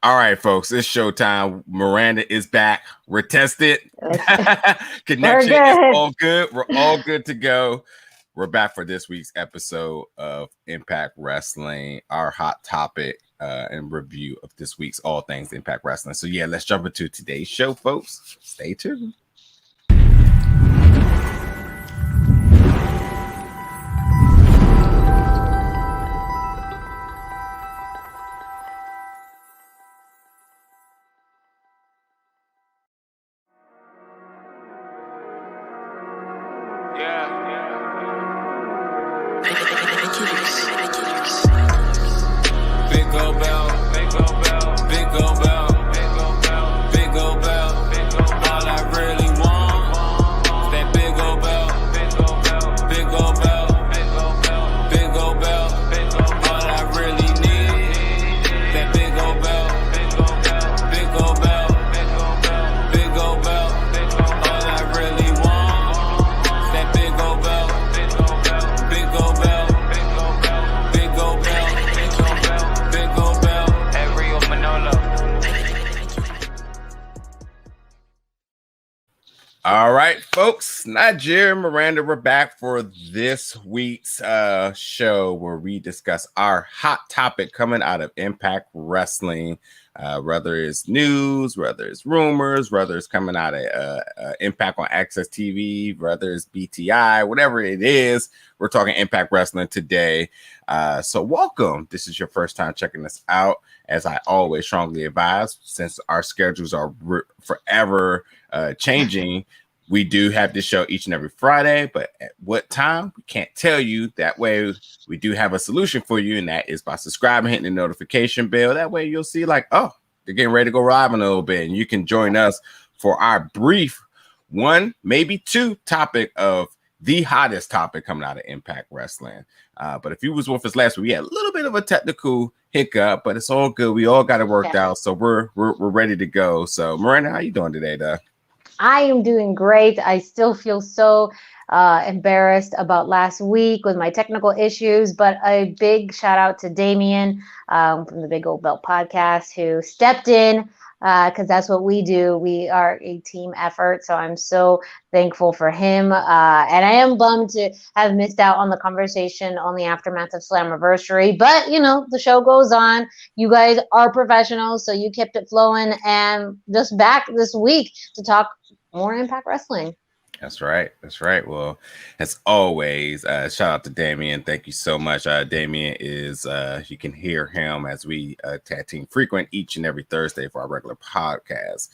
All right, folks, it's showtime. Miranda is back. We're tested. Connection is all good. We're all good to go. We're back for this week's episode of Impact Wrestling, our hot topic and review of this week's All Things Impact Wrestling. So, yeah, let's jump into today's show, folks. Stay tuned. All right, folks, Nigeria Miranda, we're back for this week's show where we discuss our hot topic coming out of Impact Wrestling, whether it's news, whether it's rumors, whether it's coming out of Impact on Access TV, whether it's BTI, whatever it is, we're talking Impact Wrestling today. So welcome. This is your first time checking this out. As I always strongly advise, since our schedules are forever changing, we do have this show each and every Friday, but at what time, we can't tell you. That way, we do have a solution for you, and that is by subscribing, hitting the notification bell. That way, you'll see like, oh, they're getting ready to go live in a little bit, and you can join us for our brief one, maybe two topic of the hottest topic coming out of Impact Wrestling. But if you was with us last week, we had a little bit of a technical hiccup, but it's all good. We all got it worked out, so we're ready to go. So, Miranda, how you doing today, though? I am doing great. I still feel so embarrassed about last week with my technical issues, but a big shout out to Damien from the Big Old Belt podcast who stepped in because that's what we do. We are a team effort. So I'm so thankful for him. And I am bummed to have missed out on the conversation on the aftermath of Slammiversary. But, you know, the show goes on. You guys are professionals, so you kept it flowing. And just back this week to talk more Impact Wrestling. That's right. That's right. Well, as always, shout out to Damien. Thank you so much. Damien is, you can hear him as we tag team frequent each and every Thursday for our regular podcast.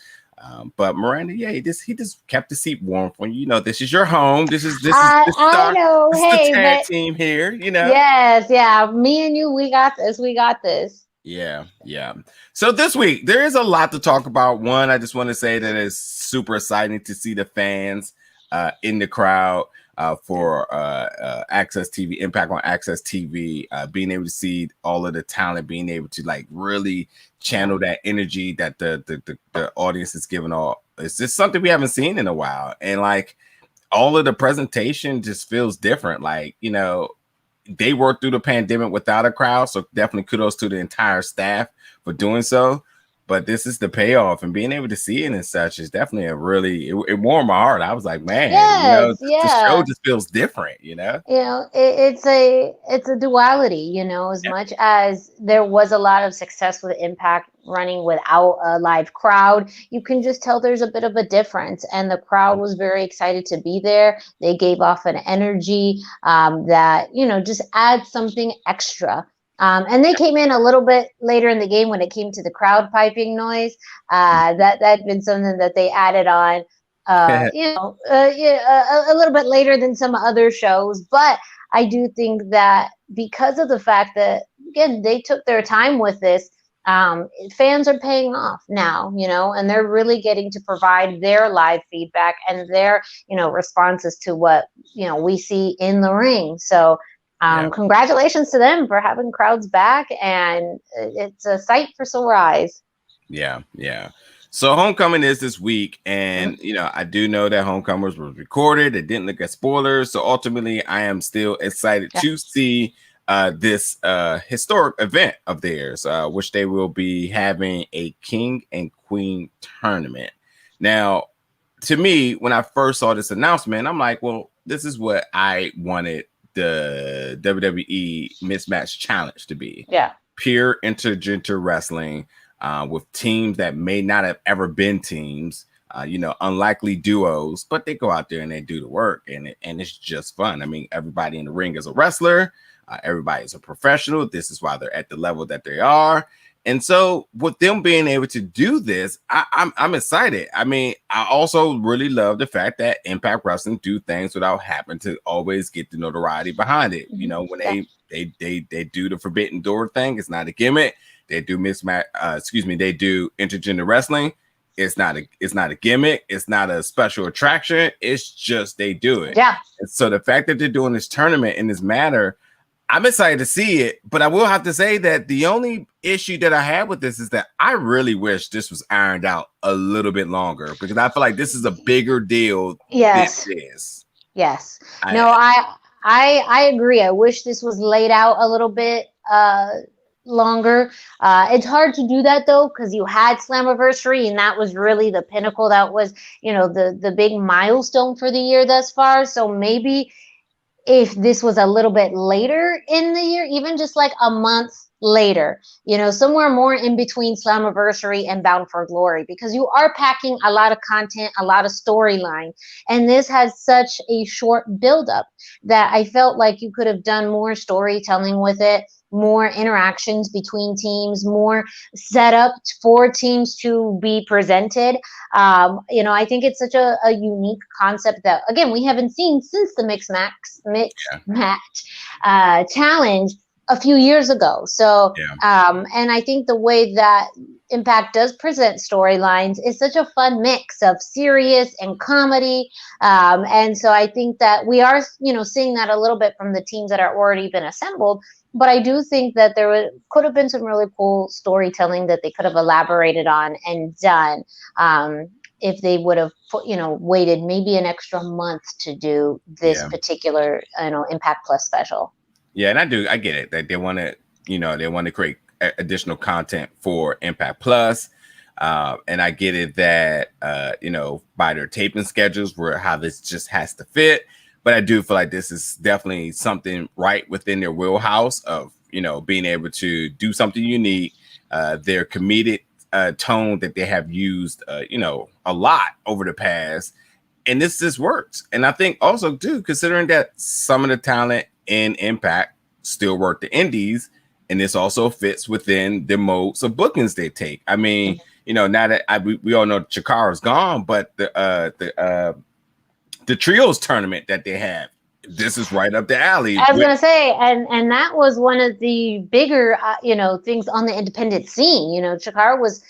But Miranda, yeah, he just kept the seat warm for you. You know, this is your home. This is the tag team here. You know. Yes, yeah. Me and you, we got this. We got this. Yeah. So this week there is a lot to talk about. One, I just want to say that it's super exciting to see the fans in the crowd for Access TV, Impact on Access TV, being able to see all of the talent, being able to like really channel that energy that the audience is giving all. It's just something we haven't seen in a while, and like all of the presentation just feels different. Like, you know, they worked through the pandemic without a crowd, so definitely kudos to the entire staff for doing so. But this is the payoff, and being able to see it and such is definitely it warmed my heart. I was like, man, the show just feels different, you know? You know, it's a duality, you know, as much as there was a lot of success with Impact running without a live crowd, you can just tell there's a bit of a difference. And the crowd was very excited to be there. They gave off an energy that, you know, just adds something extra. And they came in a little bit later in the game when it came to the crowd piping noise. That had been something that they added on, a little bit later than some other shows. But I do think that because of the fact that, again, they took their time with this, fans are paying off now, you know, and they're really getting to provide their live feedback and their, you know, responses to what, you know, we see in the ring. So, congratulations to them for having crowds back, and it's a sight for sore eyes. Yeah. So Homecoming is this week, and you know, I do know that Homecoming was recorded. It didn't look at spoilers, so ultimately, I am still excited to see this historic event of theirs, which they will be having a king and queen tournament. Now, to me, when I first saw this announcement, I'm like, well, this is what I wanted the WWE Mismatch Challenge to be. Yeah. Pure intergender wrestling with teams that may not have ever been teams, unlikely duos, but they go out there and they do the work, and it's just fun. I mean, everybody in the ring is a wrestler. Everybody is a professional. This is why they're at the level that they are. And so with them being able to do this, I'm excited. I mean, I also really love the fact that Impact Wrestling do things without having to always get the notoriety behind it. You know, when they do the Forbidden Door thing, it's not a gimmick. They do they do intergender wrestling. It's not a gimmick. It's not a special attraction. It's just they do it. Yeah. And so the fact that they're doing this tournament in this manner, I'm excited to see it, but I will have to say that the only issue that I have with this is that I really wish this was ironed out a little bit longer, because I feel like this is a bigger deal than it is. Yes. I agree. I wish this was laid out a little bit longer. It's hard to do that though, because you had Slammiversary, and that was really the pinnacle. That was, the big milestone for the year thus far. So maybe if this was a little bit later in the year, even just like a month later, somewhere more in between Slammiversary and Bound for Glory, because you are packing a lot of content, a lot of storyline, and this has such a short buildup that I felt like you could have done more storytelling with it, more interactions between teams, more setup for teams to be presented. I think it's such a unique concept that, again, we haven't seen since the mixed match challenge a few years ago. So, and I think the way that Impact does present storylines is such a fun mix of serious and comedy. And so I think that we are, seeing that a little bit from the teams that are already been assembled. But I do think that there could have been some really cool storytelling that they could have elaborated on and done if they would have, waited maybe an extra month to do this particular, Impact Plus special. Yeah, and I get it that they want to create additional content for Impact Plus. And I get it that, by their taping schedules, where how this just has to fit. But I do feel like this is definitely something right within their wheelhouse of, being able to do something unique. Their comedic tone that they have used, a lot over the past. And this just works. And I think also, too, considering that some of the talent in Impact still work the indies, and this also fits within the modes of bookings they take. I mean, now that we all know Chikara's gone, but the trios tournament that they have, this is right up the alley. I was gonna say, and that was one of the bigger things on the independent scene. Chikara was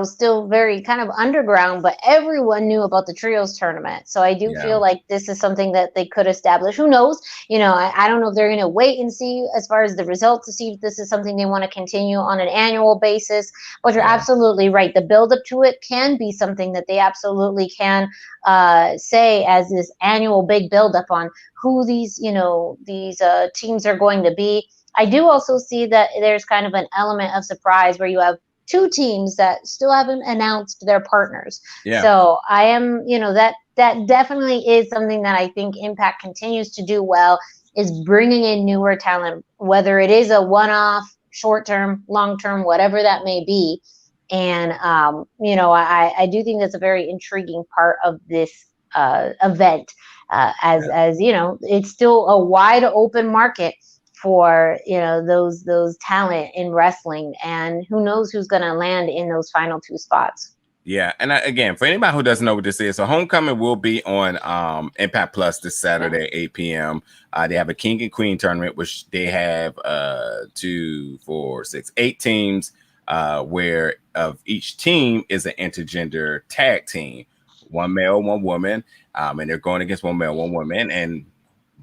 still very kind of underground, but everyone knew about the trios tournament. So I do feel like this is something that they could establish. Who knows? I don't know if they're going to wait and see as far as the results to see if this is something they want to continue on an annual basis. But you're absolutely right. The build up to it can be something that they absolutely can say as this annual big build up on who these teams are going to be. I do also see that there's kind of an element of surprise where you have two teams that still haven't announced their partners. So I am, that definitely is something that I think Impact continues to do well, is bringing in newer talent, whether it is a one-off, short-term, long-term, whatever that may be. And, I do think that's a very intriguing part of this event, as it's still a wide open market for those talent in wrestling, and who knows who's going to land in those final two spots. Yeah, and again, for anybody who doesn't know what this is, so Homecoming will be on Impact Plus this Saturday, 8 p.m. They have a King and Queen tournament, which they have 2, 4, 6, 8 teams, where of each team is an intergender tag team, one male, one woman, and they're going against one male, one woman, and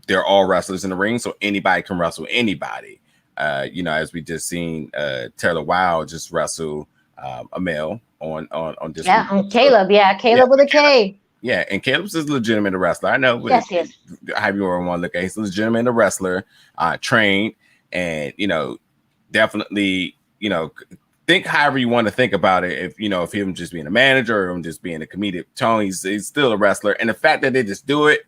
they're all wrestlers in the ring, so anybody can wrestle anybody. As we just seen Taylor Wilde just wrestle a male on this. Yeah, on Caleb. Caleb with a K. Yeah, and Caleb's is legitimate a wrestler. I know. Yes. How you want to look at? He's a legitimate wrestler, trained, and definitely think however you want to think about it. If him just being a manager or him just being a comedic tone, he's still a wrestler, and the fact that they just do it,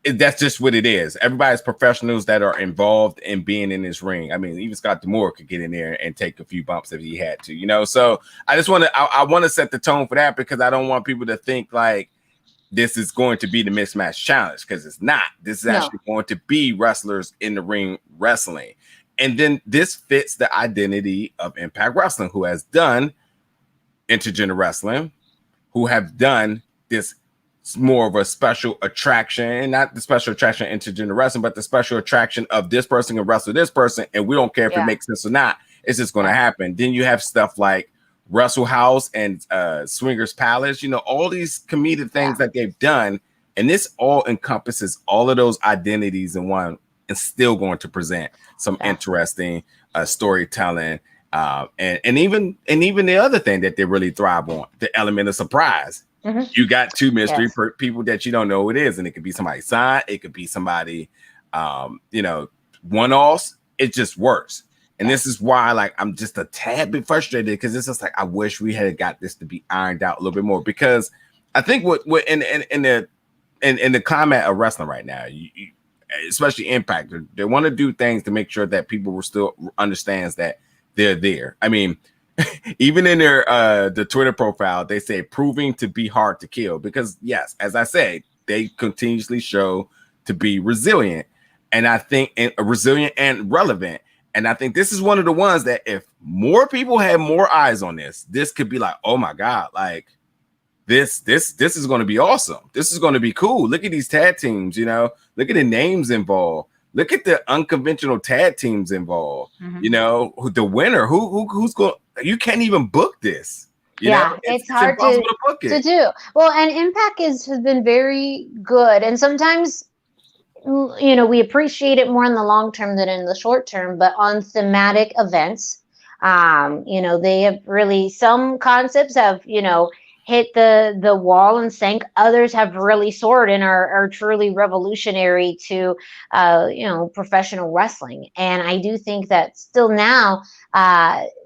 that's just what it is. Everybody's professionals that are involved in being in this ring. I mean, even Scott D'Amore could get in there and take a few bumps if he had to, So I just want to, I want to set the tone for that, because I don't want people to think like this is going to be the mismatch challenge, because it's not. This is actually going to be wrestlers in the ring wrestling. And then this fits the identity of Impact Wrestling, who has done intergender wrestling, who have done this more of a special attraction, not the special attraction intergender wrestling, but the special attraction of this person can wrestle this person, and we don't care if it makes sense or not. It's just going to happen. Then you have stuff like Wrestle House and Swingers Palace, all these comedic things that they've done, and this all encompasses all of those identities in one, and still going to present some interesting storytelling, and even the other thing that they really thrive on, the element of surprise. Mm-hmm. You got two mystery people that you don't know who it is, and it could be somebody signed, it could be somebody, one-offs. It just works. And this is why, like, I'm just a tad bit frustrated, because it's just like, I wish we had got this to be ironed out a little bit more, because I think what in the climate of wrestling right now, especially Impact, they want to do things to make sure that people will still understands that they're there. I mean, even in their the Twitter profile, they say proving to be hard to kill, because yes, as I say, they continuously show to be resilient, and I think resilient and relevant. And I think this is one of the ones that if more people had more eyes on this could be like, oh my God, like this is going to be awesome. This is going to be cool. Look at these tag teams, look at the names involved. Look at the unconventional tag teams involved. Mm-hmm. The winner, who's going, you can't even book this. It's hard to book it. To do. Well, and Impact has been very good. And sometimes, we appreciate it more in the long term than in the short term, but on thematic events, they have really, some concepts have, hit the wall and sank. Others have really soared and are truly revolutionary to, professional wrestling. And I do think that still now,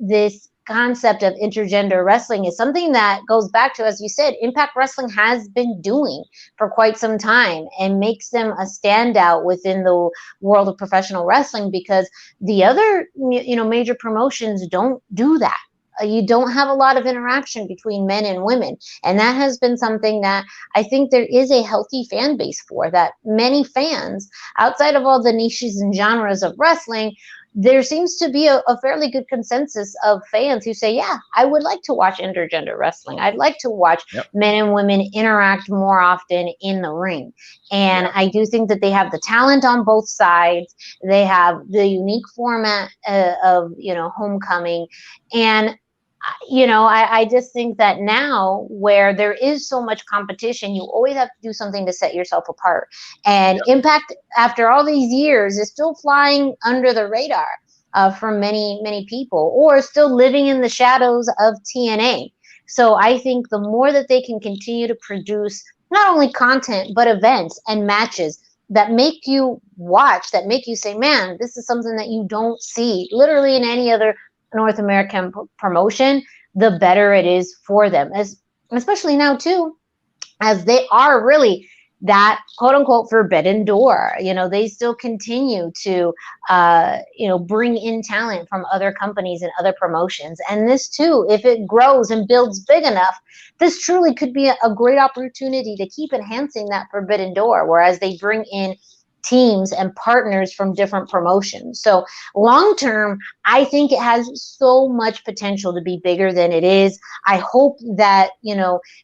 this concept of intergender wrestling is something that goes back to, as you said, Impact Wrestling has been doing for quite some time, and makes them a standout within the world of professional wrestling, because the other, major promotions don't do that. You don't have a lot of interaction between men and women. And that has been something that I think there is a healthy fan base for, that many fans, outside of all the niches and genres of wrestling, there seems to be a fairly good consensus of fans who say, yeah, I would like to watch intergender wrestling. I'd like to watch men and women interact more often in the ring. And I do think that they have the talent on both sides. They have the unique format of, homecoming. And I just think that now, where there is so much competition, you always have to do something to set yourself apart. And Impact, after all these years, is still flying under the radar for many, many people, or still living in the shadows of TNA. So I think the more that they can continue to produce not only content, but events and matches that make you watch, that make you say, man, this is something that you don't see literally in any other North American promotion, the better it is for them, especially now too, as they are really that quote unquote forbidden door. They still continue to bring in talent from other companies and other promotions. And this too, if it grows and builds big enough, this truly could be a great opportunity to keep enhancing that forbidden door, whereas they bring in teams and partners from different promotions. So long term, I think it has so much potential to be bigger than it is. I hope that,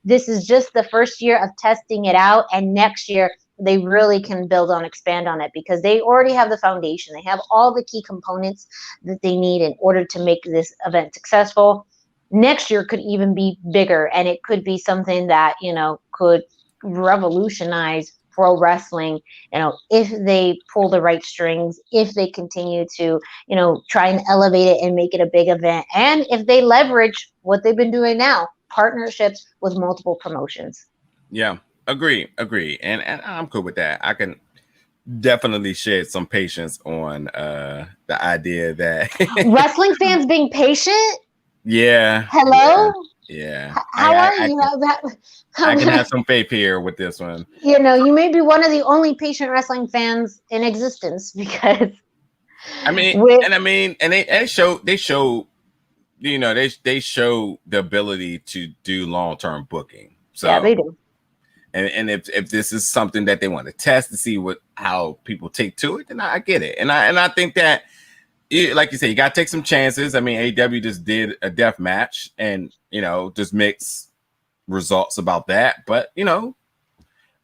this is just the first year of testing it out, and next year they really can expand on it, because they already have the foundation. They have all the key components that they need in order to make this event successful. Next year could even be bigger, and it could be something that, could revolutionize pro wrestling, if they pull the right strings, if they continue to, try and elevate it and make it a big event, and if they leverage what they've been doing now, partnerships with multiple promotions. Yeah, agree. And I'm cool with that. definitely shed some patience on the idea that Wrestling fans being patient. yeah, Hello. yeah. How are you? I can have some faith here with this one. You know, you may be one of the only patient wrestling fans in existence because with And they show they show the ability to do long-term booking. yeah, So they do. and if this is something that they want to test to see how people take to it, then I get it. And I think that like you said, you got to take some chances. I mean, AEW just did a death match and just mixed results about that. But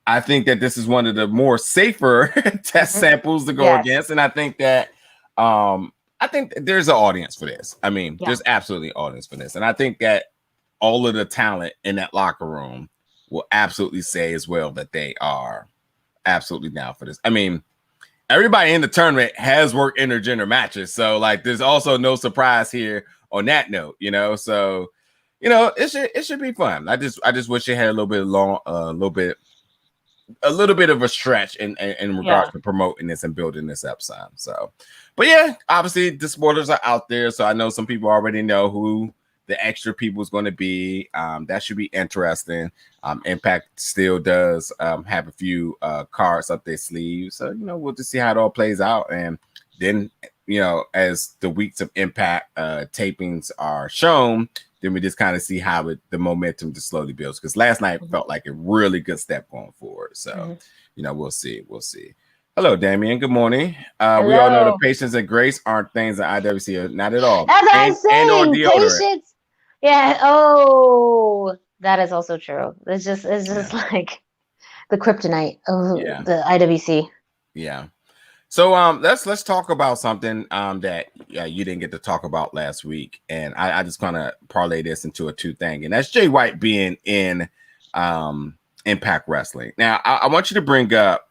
I think that this is one of the more safer test samples to go against. And I think that there's an audience for this. I mean, there's absolutely an audience for this. And I think that all of the talent in that locker room will absolutely say as well that they are absolutely down for this. I mean, everybody in the tournament has worked intergender matches. So like there's also no surprise here on that note, So, it should be fun. I just wish it had a little bit of a stretch in regards to promoting this and building this up some. So, but yeah, obviously the spoilers are out there. So I know some people already know who the extra people is going to be. That should be interesting. Impact still does have a few cards up their sleeves. So, we'll just see how it all plays out. And then, as the weeks of Impact tapings are shown, then we just kind of see how the momentum just slowly builds. Because last night felt like a really good step going forward. So, we'll see. We'll see. Hello, Damien. Good morning. We all know the patience and grace aren't things that IWC, not at all. As I'm saying, patience. Yeah. Oh, that is also true. It's just like the kryptonite of the IWC. Yeah. So let's talk about something that you didn't get to talk about last week, and I just kind of parlay this into a two thing, and that's Jay White being in Impact Wrestling. Now I want you to bring up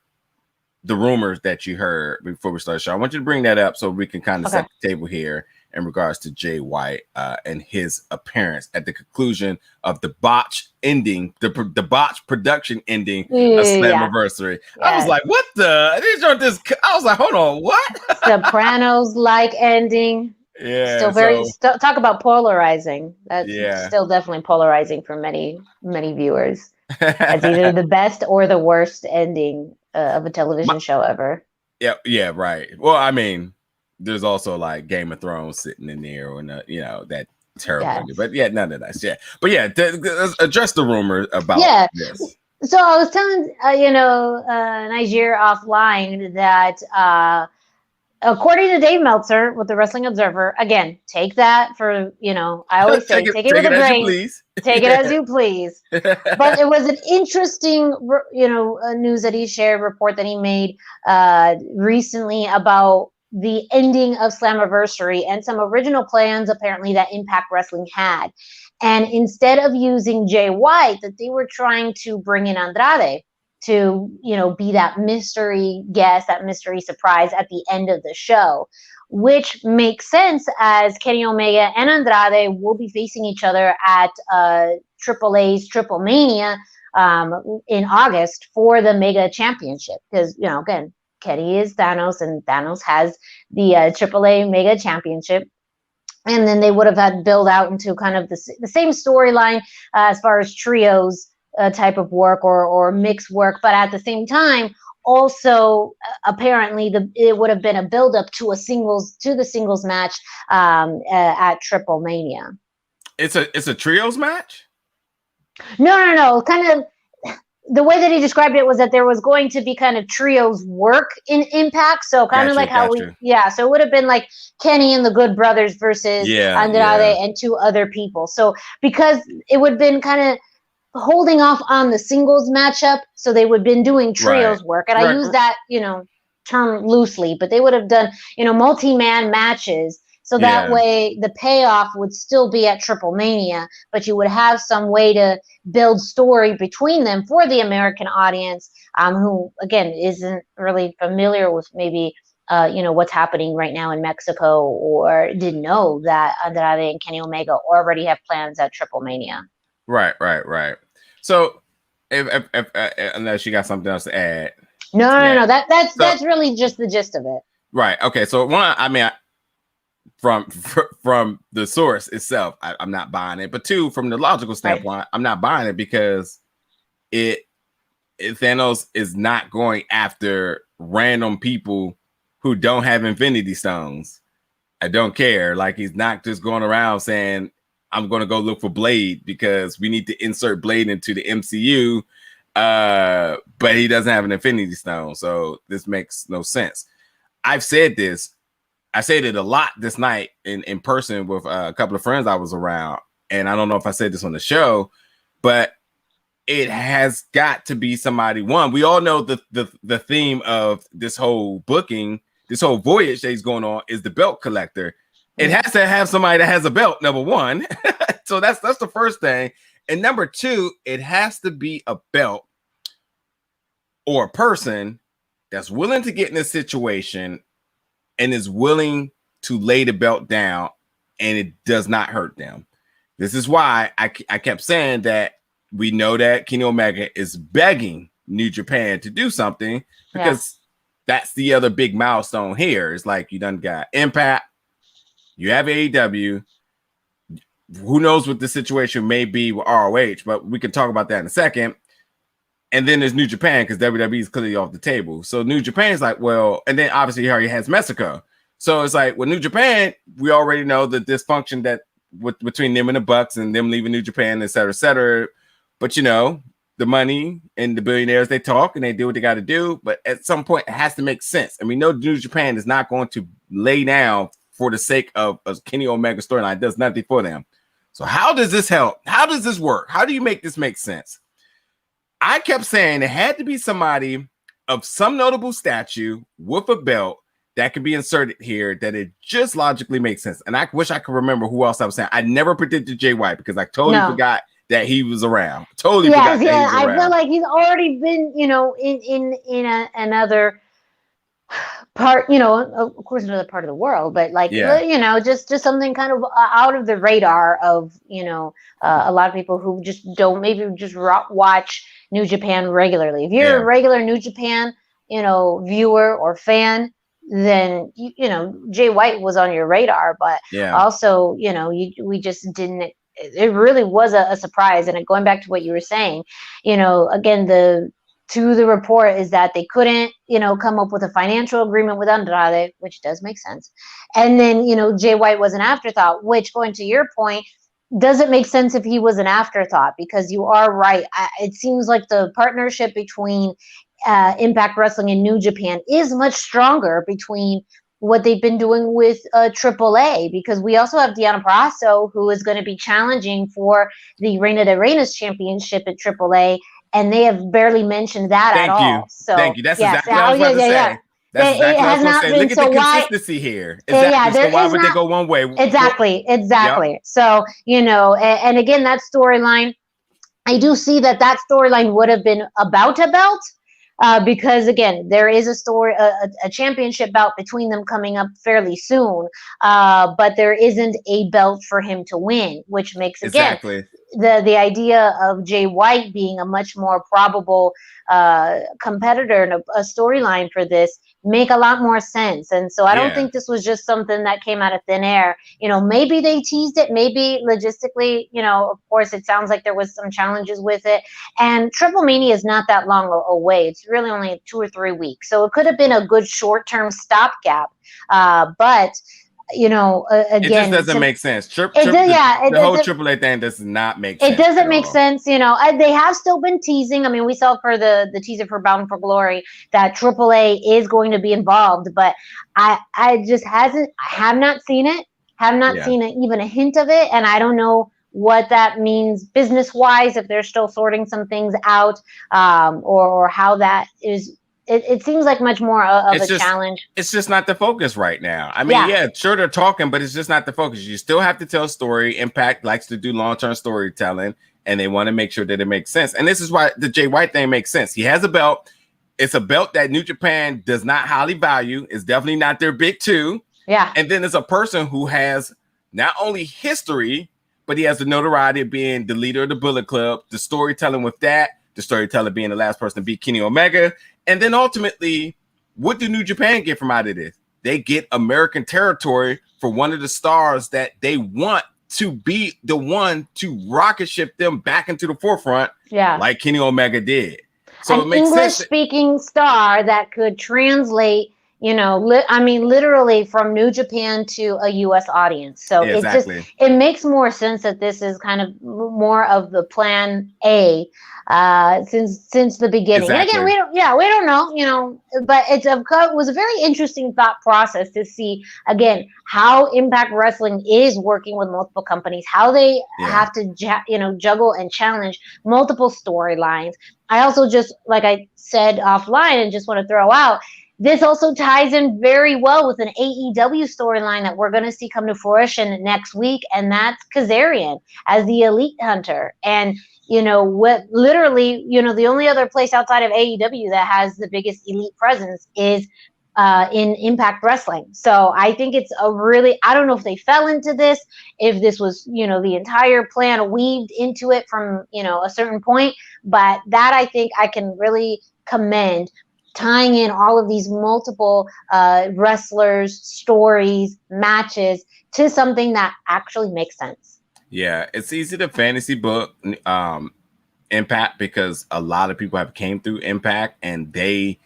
the rumors that you heard before we start the show. I want you to bring that up so we can kind of set the table here in regards to Jay White and his appearance at the conclusion of the botch ending, the botch production ending of Slammiversary. I was like, what the? I was like, hold on, what? Sopranos-like ending. Yeah. Still talk about polarizing. That's still definitely polarizing for many, many viewers. It's either the best or the worst ending of a television show ever. Yeah, right. Well, I mean, there's also like Game of Thrones sitting in there, and that terrible. Yes. But yeah, none of that. Yeah, but yeah, address the rumor about this. So I was telling Niger offline that according to Dave Meltzer with the Wrestling Observer, again, take that for I always say take it with a brain. Take it as you please. But it was an interesting, news that he shared, report that he made recently about the ending of Slammiversary and some original plans apparently that Impact Wrestling had. And instead of using Jay White, that they were trying to bring in Andrade to, be that mystery guest, that mystery surprise at the end of the show, which makes sense as Kenny Omega and Andrade will be facing each other at AAA's Triple Mania in August for the Mega Championship. Because, again, Kenny is Thanos and Thanos has the AAA Mega Championship. And then they would have had build out into kind of the same storyline as far as trios type of work or mixed work. But at the same time, also apparently it would have been a build up to the singles match at Triple Mania. It's a trios match? No. Kind of the way that he described it was that there was going to be kind of trios work in Impact. So kind of like how so it would have been like Kenny and the Good Brothers versus Andrade and two other people. So because it would have been kind of holding off on the singles matchup, so they would have been doing trios work. And I use that, term loosely, but they would have done, multi-man matches. So that way the payoff would still be at Triple Mania, but you would have some way to build story between them for the American audience, who, again, isn't really familiar with maybe, what's happening right now in Mexico or didn't know that Andrade and Kenny Omega already have plans at Triple Mania. Right. So if unless you got something else to add. No. So That's really just the gist of it. right. Okay. So one, I mean, from the source itself, I'm not buying it. But two, from the logical standpoint, I'm not buying it because it Thanos is not going after random people who don't have Infinity Stones. I don't care. Like, he's not just going around saying, I'm going to go look for Blade because we need to insert Blade into the MCU. But he doesn't have an Infinity Stone. So this makes no sense. I've said this. I said it a lot this night in person with a couple of friends I was around. And I don't know if I said this on the show, but it has got to be somebody. One, we all know the theme of this whole booking, this whole voyage that he's going on is the belt collector. It has to have somebody that has a belt, number one. So that's the first thing. And number two, it has to be a belt or a person that's willing to get in this situation and is willing to lay the belt down and it does not hurt them. This is why I kept saying that we know that Kenny Omega is begging New Japan to do something because that's the other big milestone here. It's like, you done got Impact, you have AEW. Who knows what the situation may be with ROH, but we can talk about that in a second. And then there's New Japan because WWE is clearly off the table. So New Japan is like, well, and then obviously he already has Mexico. So it's like, with New Japan, we already know the dysfunction that between them and the Bucks and them leaving New Japan, et cetera, et cetera. But, you know, the money and the billionaires, they talk and they do what they got to do. But at some point, it has to make sense. And we know New Japan is not going to lay down for the sake of a Kenny Omega storyline. It does nothing for them. So how does this help? How does this work? How do you make this make sense? I kept saying it had to be somebody of some notable stature with a belt that could be inserted here, that it just logically makes sense. And I wish I could remember who else I was saying. I never predicted Jay White because I totally forgot that he was around. Totally forgot that he was around. I feel like he's already been, you know, in another part, you know, of course, another part of the world, but like, you know, just something kind of out of the radar of, you know, a lot of people who just don't maybe just watch New Japan regularly. If you're a regular New Japan, you know, viewer or fan, then you know Jay White was on your radar, but also, you know, we just didn't. It really was a surprise. And going back to what you were saying, you know, again, the report is that they couldn't, you know, come up with a financial agreement with Andrade, which does make sense. And then, you know, Jay White was an afterthought, which, going to your point, doesn't make sense if he was an afterthought, because you are right. It seems like the partnership between Impact Wrestling and New Japan is much stronger between what they've been doing with AAA, because we also have Deonna Purrazzo, who is going to be challenging for the Reina de Reinas championship at AAA, and they have barely mentioned that at all. So thank you. That's exactly what I was about to say. That's exactly what I was going to say. Look at the consistency here. Exactly. So why would they go one way? Exactly. Yep. So, you know, and again, that storyline, I do see that storyline would have been about a belt. Because again, there is a championship bout between them coming up fairly soon, but there isn't a belt for him to win, which makes again the idea of Jay White being a much more probable competitor and a storyline for this make a lot more sense. And so I don't think this was just something that came out of thin air. You know, maybe they teased it, maybe logistically, you know, of course, it sounds like there was some challenges with it. And Triple Mania is not that long away. It's really only 2 or 3 weeks. So it could have been a good short-term stopgap. But you know, again, it just doesn't make sense. The whole AAA thing does not make sense. It doesn't make sense. You know, they have still been teasing. I mean, we saw for the teaser for Bound for Glory that AAA is going to be involved, but I have not seen it. Have not seen even a hint of it, and I don't know what that means business wise, if they're still sorting some things out, or how that is. It seems like much more of a challenge. It's just not the focus right now. I mean, sure, they're talking, but it's just not the focus. You still have to tell a story. Impact likes to do long-term storytelling, and they want to make sure that it makes sense. And this is why the Jay White thing makes sense. He has a belt. It's a belt that New Japan does not highly value. It's definitely not their big two. Yeah. And then there's a person who has not only history, but he has the notoriety of being the leader of the Bullet Club, the storytelling with that, the storyteller being the last person to beat Kenny Omega. And then ultimately, what do New Japan get from out of this? They get American territory for one of the stars that they want to be the one to rocket ship them back into the forefront, like Kenny Omega did. So an English-speaking star that could translate, literally from New Japan to a U.S. audience. So it makes more sense that this is kind of more of the plan A since the beginning. Exactly. And again, we don't know, but it was a very interesting thought process to see, again, how Impact Wrestling is working with multiple companies, how they have to, juggle and challenge multiple storylines. I also just, like I said offline, and just want to throw out, this also ties in very well with an AEW storyline that we're going to see come to fruition next week, and that's Kazarian as the Elite Hunter. And, the only other place outside of AEW that has the biggest elite presence is in Impact Wrestling. So I think it's I don't know if they fell into this, if this was, the entire plan weaved into it from, a certain point, but that I think I can really commend, tying in all of these multiple wrestlers, stories, matches to something that actually makes sense. Yeah, it's easy to fantasy book Impact because a lot of people have came through Impact and they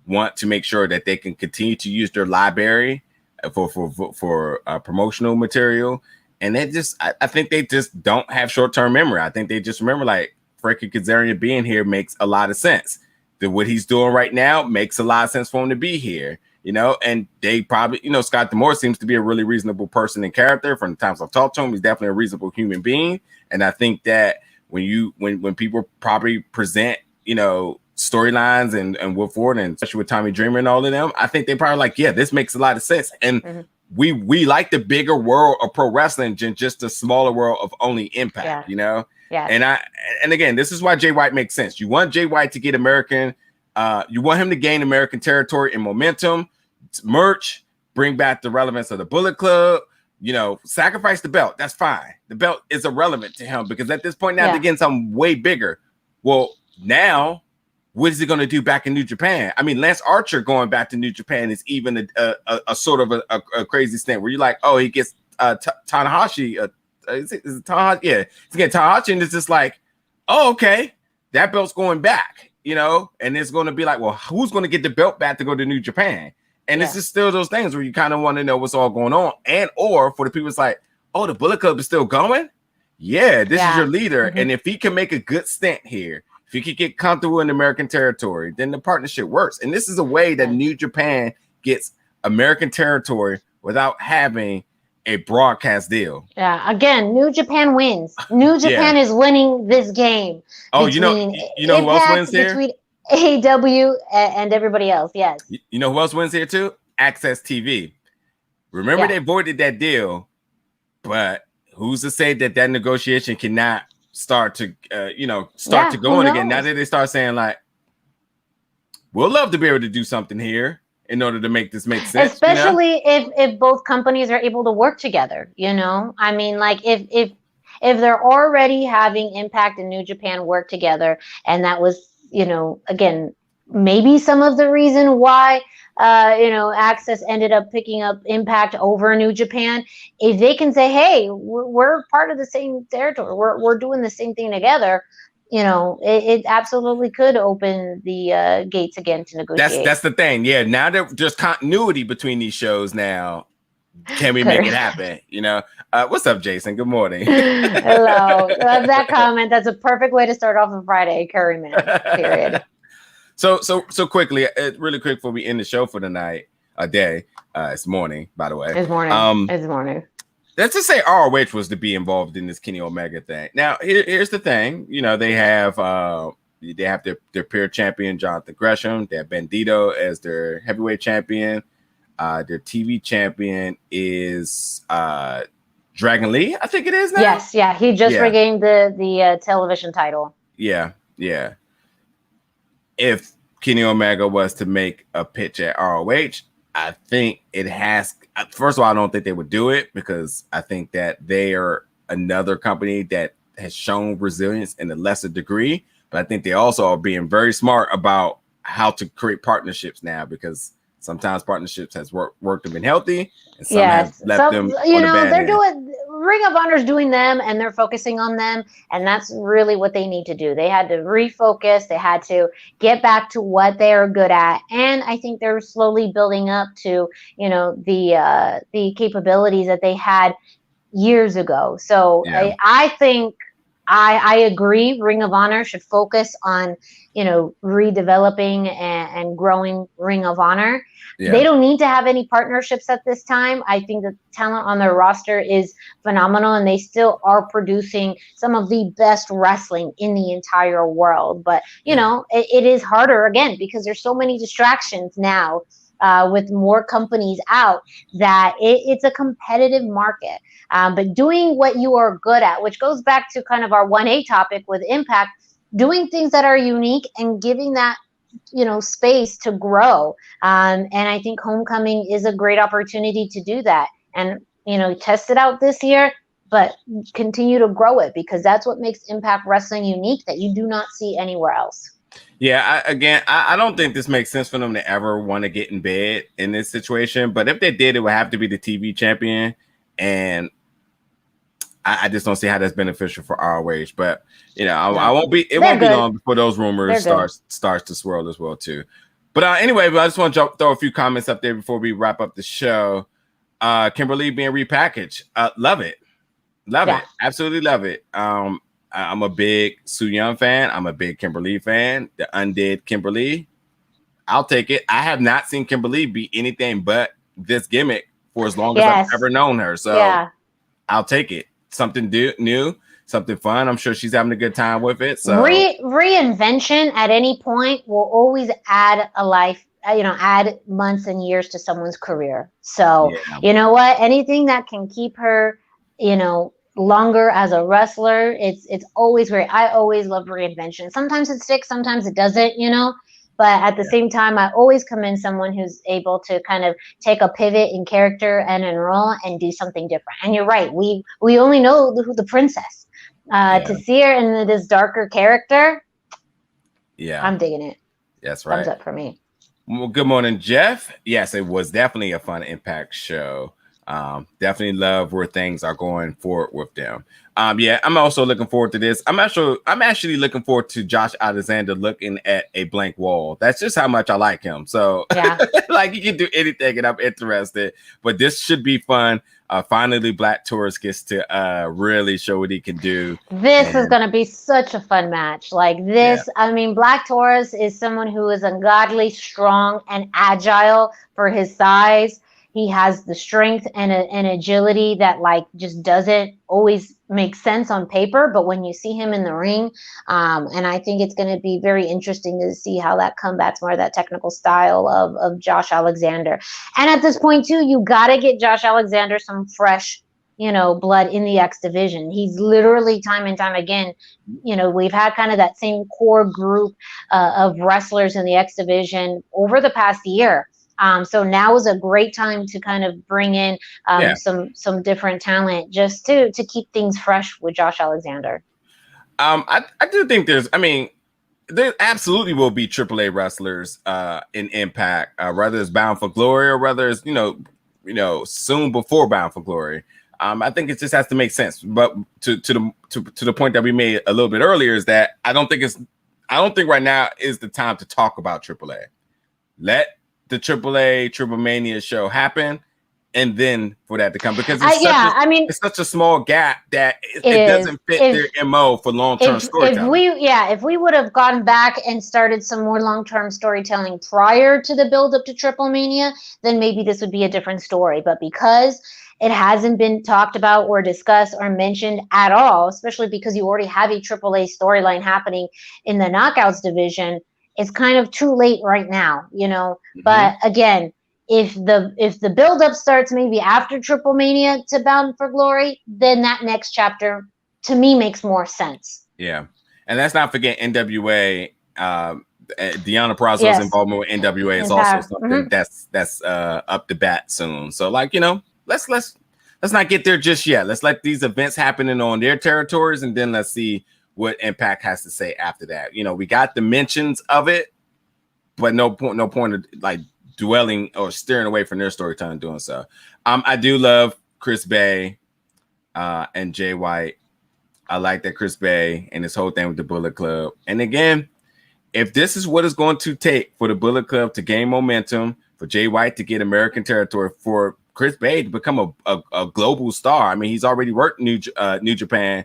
want to make sure that they can continue to use their library for promotional material. And I think they just don't have short-term memory. I think they just remember like Frankie Kazarian being here makes a lot of sense. What he's doing right now makes a lot of sense for him to be here, and they probably, Scott D'Amore seems to be a really reasonable person and character. From the times I've talked to him, he's definitely a reasonable human being. And I think that when people probably present, storylines and Will Ford, and especially with Tommy Dreamer and all of them, I think they probably like, yeah, this makes a lot of sense. And we like the bigger world of pro wrestling than just the smaller world of only Impact, Yeah. And again, this is why Jay White makes sense. You want Jay White to get you want him to gain American territory and momentum, merch, bring back the relevance of the Bullet Club, sacrifice the belt. That's fine. The belt is irrelevant to him because at this point now they're getting something way bigger. Well, now what is he going to do back in New Japan? I mean, Lance Archer going back to New Japan is even a sort of a crazy stint where you're like, oh, he gets Tanahashi. Is it Tanahashi? Yeah, he's getting Tanahashi, and it's just like, oh, okay, that belt's going back, and it's going to be like, well, who's going to get the belt back to go to New Japan? And it's just still those things where you kind of want to know what's all going on, or for the people, it's like, oh, the Bullet Club is still going. Yeah, this is your leader, and if he can make a good stint here, if he could get comfortable in American territory, then the partnership works. And this is a way that New Japan gets American territory without having a broadcast deal. Yeah, again, New Japan wins. New Japan is winning this game. Oh, you know who else wins here? Between AEW and everybody else, yes. You know who else wins here too? Access TV. Remember they voided that deal, but who's to say that negotiation cannot start to going again now that they start saying like, we'll love to be able to do something here in order to make this make sense, especially if both companies are able to work together. I mean, like if they're already having Impact and New Japan work together, and that was again maybe some of the reason why Access ended up picking up Impact over New Japan. If they can say, hey, we're part of the same territory, we're doing the same thing together, it absolutely could open the gates again to negotiate. That's the thing. Yeah, now that there's continuity between these shows now, can we make it happen? What's up, Jason? Good morning. Hello. Love that comment. That's a perfect way to start off a Friday, Curry Man. Period. So quickly, really quick before we end the show for the night, it's morning, by the way. It's morning. It's morning. Let's just say ROH was to be involved in this Kenny Omega thing. Now, here's the thing. They have their peer champion, Jonathan Gresham. They have Bandito as their heavyweight champion. Their TV champion is Dragon Lee, I think it is now. Yes, yeah. He just regained the television title. Yeah. If Kenny Omega was to make a pitch at ROH, I think it has. First of all, I don't think they would do it because I think that they are another company that has shown resilience in a lesser degree. but I think they also are being very smart about how to create partnerships now, because sometimes partnerships has worked and been healthy, and some have Yes, left some them on the bad they're end. doing Ring of Honor's doing them, and they're focusing on them, and that's really what they need to do. They had to refocus. They had to get back to what they are good at, and I think they're slowly building up to the capabilities that they had years ago. So Yeah, I think I agree. Ring of Honor should focus on, redeveloping and growing Ring of Honor. They yeah, don't need to have any partnerships at this time. I think the talent on their roster is phenomenal, and they still are producing some of the best wrestling in the entire world. But, yeah. it is harder again because there's so many distractions now. With more companies out, that it's a competitive market. But doing what you are good at, which goes back to kind of our 1A topic with Impact, doing things that are unique and giving that space to grow. And I think Homecoming is a great opportunity to do that, and test it out this year, but continue to grow it, because that's what makes Impact Wrestling unique that you do not see anywhere else. Yeah, I don't think this makes sense for them to ever want to get in bed in this situation. But if they did, it would have to be the TV champion, and I just don't see how that's beneficial for ROH. But I won't be. It won't be long before those rumors starts to swirl as well too. But anyway, I just want to throw a few comments up there before we wrap up the show. Kimberly being repackaged, love it, absolutely love it. I'm a big Su Yung fan. I'm a big Kimberly fan. The undead Kimberly, I'll take it. I have not seen Kimberly be anything but this gimmick for as long as I've ever known her. So I'll take it. Something new, something fun. I'm sure she's having a good time with it. So reinvention at any point will always add a life, add months and years to someone's career. So you know what? Anything that can keep her, longer as a wrestler, it's always great. I always love reinvention. Sometimes it sticks, sometimes it doesn't, but at the same time, I always commend someone who's able to kind of take a pivot in character and in role and do something different. And you're right, we only know the princess. To see her in this darker character, I'm digging it. That's right. Thumbs up for me. Well, good morning, Jeff. Yes, it was definitely a fun Impact show. Definitely love where things are going forward with them. I'm also looking forward to this. I'm actually looking forward to Josh Alexander looking at a blank wall. That's just how much I like him. So like, he can do anything and I'm interested, but this should be fun. Finally, Black Taurus gets to really show what he can do. This is going to be such a fun match. Like this, I mean, Black Taurus is someone who is ungodly strong and agile for his size. He has the strength and agility that just doesn't always make sense on paper, but when you see him in the ring, and I think it's going to be very interesting to see how that combats more of that technical style of Josh Alexander. And at this point too, you got to get Josh Alexander some fresh, blood in the X division. He's literally time and time again, we've had kind of that same core group of wrestlers in the X division over the past year. So now is a great time to kind of bring in some different talent just to keep things fresh with Josh Alexander. I do think there absolutely will be AAA wrestlers in Impact, whether it's Bound for Glory or whether it's soon before Bound for Glory. I think it just has to make sense. But to the point that we made a little bit earlier is that I don't think right now is the time to talk about AAA. Let the AAA Triple Mania show happen, and then for that to come, because it's such a small gap that it doesn't fit their MO for long-term storytelling. If we would have gone back and started some more long-term storytelling prior to the build-up to Triple Mania, then maybe this would be a different story. But because it hasn't been talked about or discussed or mentioned at all, especially because you already have a AAA storyline happening in the Knockouts division, it's kind of too late right now, Mm-hmm. But again, if the build-up starts maybe after Triple Mania to Bound for Glory, then that next chapter to me makes more sense. Yeah, and let's not forget NWA. Deonna Purrazzo's involvement with NWA is also something that's up to bat soon. So let's not get there just yet. Let's let these events happen on their territories, and then let's see what Impact has to say after that. You know, we got the mentions of it, but no point of like dwelling or steering away from their storytelling doing so. I do love Chris Bay and Jay White. I like that Chris Bay and this whole thing with the Bullet Club. And again, if this is what it's going to take for the Bullet Club to gain momentum, for Jay White to get American territory, for Chris Bay to become a global star. I mean, he's already worked New Japan,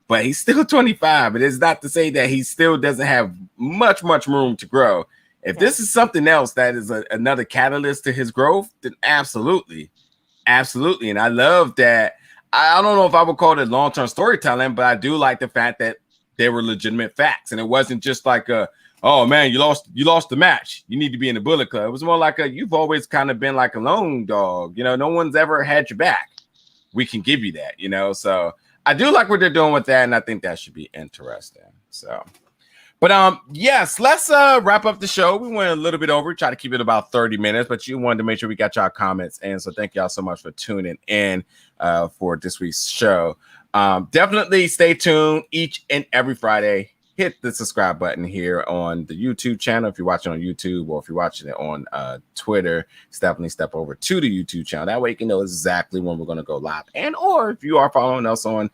but he's still 25. It is not to say that he still doesn't have much room to grow. If this is something else that is another catalyst to his growth, then absolutely. And I love that. I don't know if I would call it long-term storytelling, but I do like the fact that they were legitimate facts. And it wasn't just like oh man, you lost the match, you need to be in the Bullet Club. It was more like you've always kind of been like a lone dog. You know, no one's ever had your back. We can give you that, you know. So I do like what they're doing with that, and I think that should be interesting. So, but yes, let's wrap up the show. We went a little bit over, try to keep it about 30 minutes, but you wanted to make sure we got y'all comments, and so thank y'all so much for tuning in for this week's show. Definitely stay tuned each and every Friday. Hit the subscribe button here on the YouTube channel if you're watching on YouTube, or if you're watching it on Twitter, definitely step over to the YouTube channel. That way you can know exactly when we're going to go live. And or if you are following us on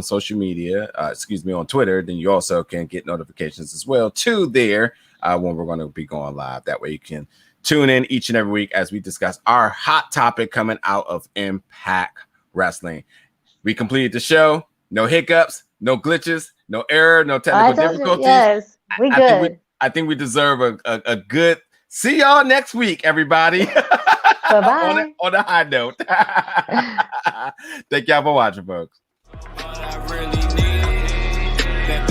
social media, on Twitter, then you also can get notifications as well to there when we're going to be going live. That way you can tune in each and every week as we discuss our hot topic coming out of Impact Wrestling. We completed the show. No hiccups, no glitches, no error, no technical difficulties. Yes, I think we deserve a good. See y'all next week, everybody. Bye-bye. on a high note. Thank y'all for watching, folks. All I really need, that